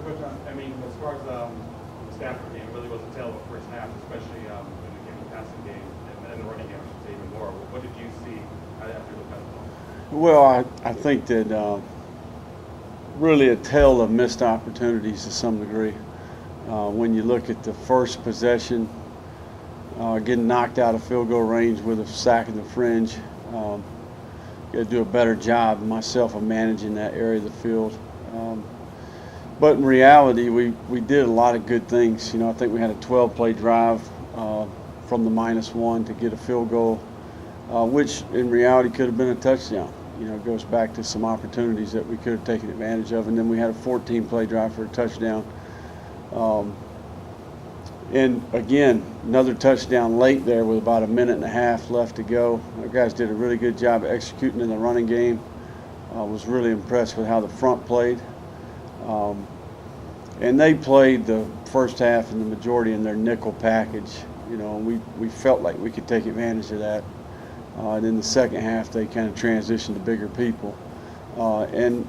Coach, I mean, as far as the Stanford game, it really was a tale of the first half, especially in the passing game and the running game, I should say, even more. What did you see after you looked at the ball? Well, I think that really a tale of missed opportunities to some degree. When you look at the first possession, getting knocked out of field goal range with a sack in the fringe, got to do a better job myself of managing that area of the field. But in reality, we did a lot of good things. You know, I think we had a 12-play drive from the -1 to get a field goal, which in reality could have been a touchdown. You know, it goes back to some opportunities that we could have taken advantage of. And then we had a 14-play drive for a touchdown. And again, another touchdown late there with about a minute and a half left to go. Our guys did a really good job of executing in the running game. I was really impressed with how the front played. And they played the first half and the majority in their nickel package. You know, and we felt like we could take advantage of that. And in the second half, they kind of transitioned to bigger people. And,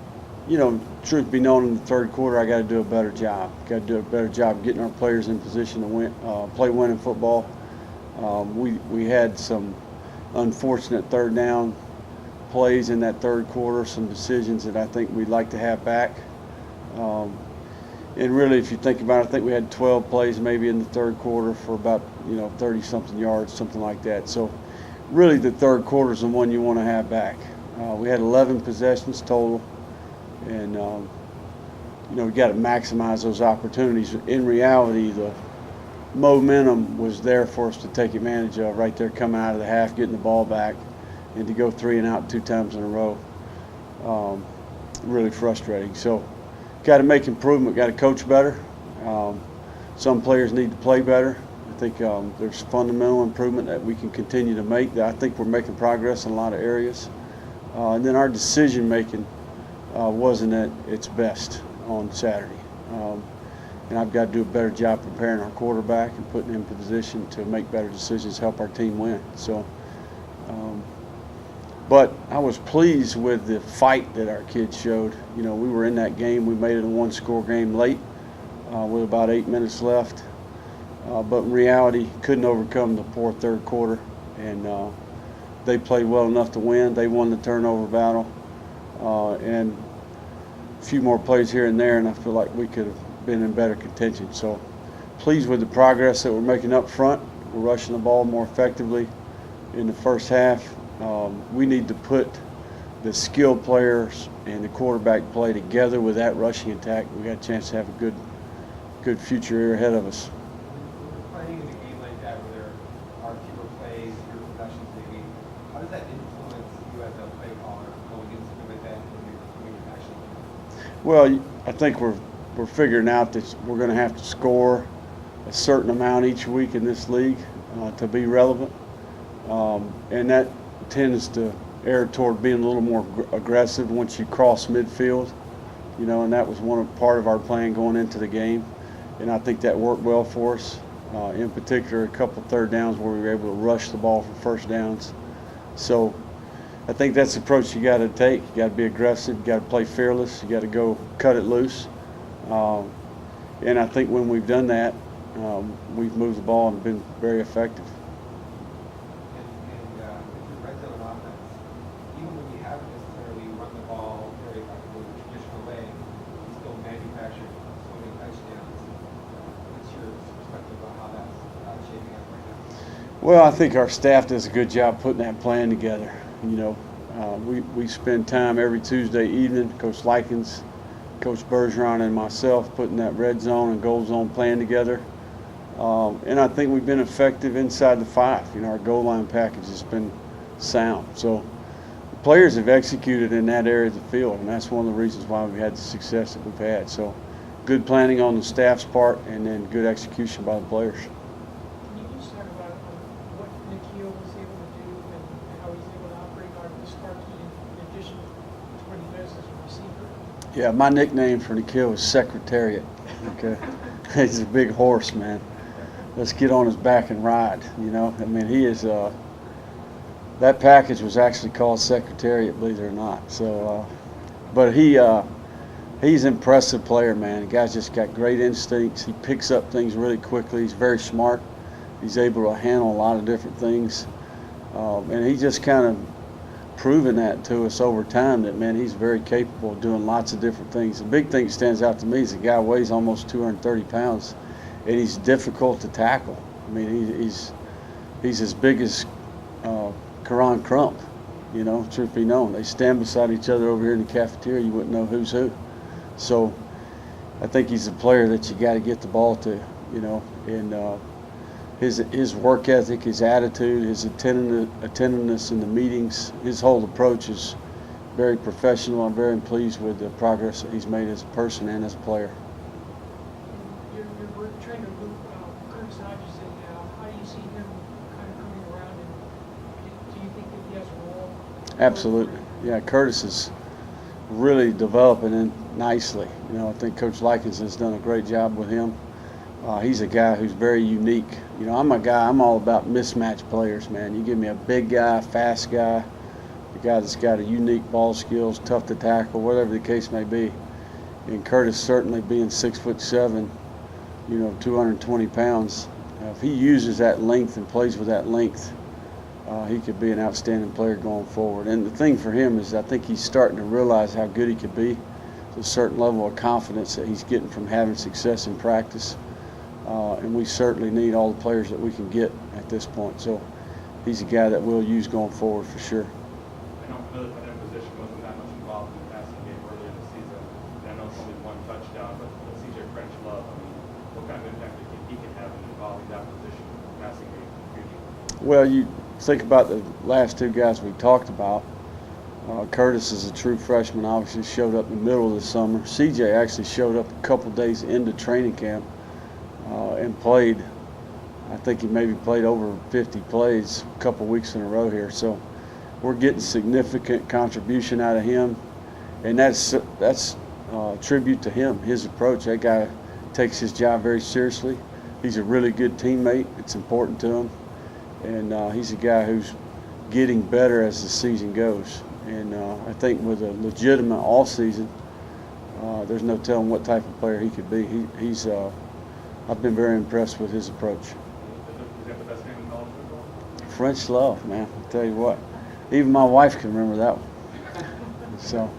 you know, truth be known, in the third quarter, I got to do a better job. Got to do a better job getting our players in position to win, play winning football. We had some unfortunate third down plays in that third quarter, some decisions that I think we'd like to have back. And really, if you think about it, I think we had 12 plays maybe in the third quarter for about, 30-something yards, something like that. So really the third quarter is the one you want to have back. We had 11 possessions total, and we got to maximize those opportunities. In reality, the momentum was there for us to take advantage of right there coming out of the half, getting the ball back, and to go 3 and out 2 times in a row. Really frustrating. So got to make improvement, got to coach better. Some players need to play better. I think there's fundamental improvement that we can continue to make. I think we're making progress in a lot of areas. And then our decision making wasn't at its best on Saturday. And I've got to do a better job preparing our quarterback and putting him in position to make better decisions, help our team win. So, but I was pleased with the fight that our kids showed. You know, we were in that game. We made it a 1-score game late with about 8 minutes left. But in reality, couldn't overcome the poor third quarter. And they played well enough to win. They won the turnover battle. And a few more plays here and there, and I feel like we could have been in better contention. So pleased with the progress that we're making up front. We're rushing the ball more effectively in the first half. We need to put the skilled players and the quarterback play together with that rushing attack. We got a chance to have a good future here ahead of us. Playing in a game like that where there are fewer plays, fewer possessions maybe, how does that influence you as a play caller going into something like that when you're actually? Well, I think we're figuring out that we're going to have to score a certain amount each week in this league to be relevant, and that tends to err toward being a little more aggressive once you cross midfield, and that was part of our plan going into the game, and I think that worked well for us. In particular, a couple third downs where we were able to rush the ball for first downs. So I think that's the approach you got to take. You got to be aggressive. You got to play fearless. You got to go cut it loose. And I think when we've done that, we've moved the ball and been very effective. And with your red zone offense, even when you haven't necessarily run the ball very effectively in the traditional way, you still manufacture so many touchdowns. What's your perspective on how that's shaping up right now? Well, I think our staff does a good job putting that plan together. We spend time every Tuesday evening, Coach Likens, Coach Bergeron, and myself putting that red zone and goal zone plan together. And I think we've been effective inside the 5. Our goal line package has been sound. So the players have executed in that area of the field, and that's one of the reasons why we've had the success that we've had. So good planning on the staff's part, and then good execution by the players. Can you just talk about what Napier was able to do and how he's able to operate on this marquee in addition to what he does as a receiver? Yeah, my nickname for Napier was Secretariat. Okay, he's a big horse, man. Let's get on his back and ride. He is. That package was actually called Secretariat, believe it or not. So, but he He's an impressive player, man. The guy's just got great instincts. He picks up things really quickly. He's very smart. He's able to handle a lot of different things. And he just kind of proven that to us over time that, man, he's very capable of doing lots of different things. The big thing that stands out to me is the guy weighs almost 230 pounds, and he's difficult to tackle. I mean, he's as big as Karan Crump, you know, truth be known. They stand beside each other over here in the cafeteria. You wouldn't know who's who. So I think he's a player that you got to get the ball to, you know, and his work ethic, his attitude, his attentiveness in the meetings, his whole approach is very professional. I'm very pleased with the progress that he's made as a person and as a player. We're trying to loop Curtis Hodges in now. How do you see him kind of coming around, and do you think that he has a role? Absolutely. Yeah, Curtis is really developing in nicely. You know, I think Coach Likens has done a great job with him. He's a guy who's very unique. You know, I'm all about mismatched players, man. You give me a big guy, fast guy, a guy that's got a unique ball skills, tough to tackle, whatever the case may be. And Curtis, certainly being 6'7", you know, 220 pounds, if he uses that length and plays with that length, he could be an outstanding player going forward. And the thing for him is I think he's starting to realize how good he could be. There's a certain level of confidence that he's getting from having success in practice. And we certainly need all the players that we can get at this point. So he's a guy that we'll use going forward for sure. I know the tight end position wasn't that much involved in the passing game earlier in the season. And I know it's only one touchdown, but CJ French Love, I mean, what kind of impact do you think he can have in involving that position in the passing game in the future? Well, you think about the last two guys we talked about. Curtis is a true freshman, obviously showed up in the middle of the summer. CJ actually showed up a couple days into training camp and played. I think he maybe played over 50 plays a couple weeks in a row here. So we're getting significant contribution out of him, and that's a tribute to him, his approach. That guy takes his job very seriously. He's a really good teammate. It's important to him, and he's a guy who's getting better as the season goes. And I think with a legitimate all season, there's no telling what type of player he could be. I've been very impressed with his approach. Is that the best name in college football? French Love, man, I'll tell you what. Even my wife can remember that one. So.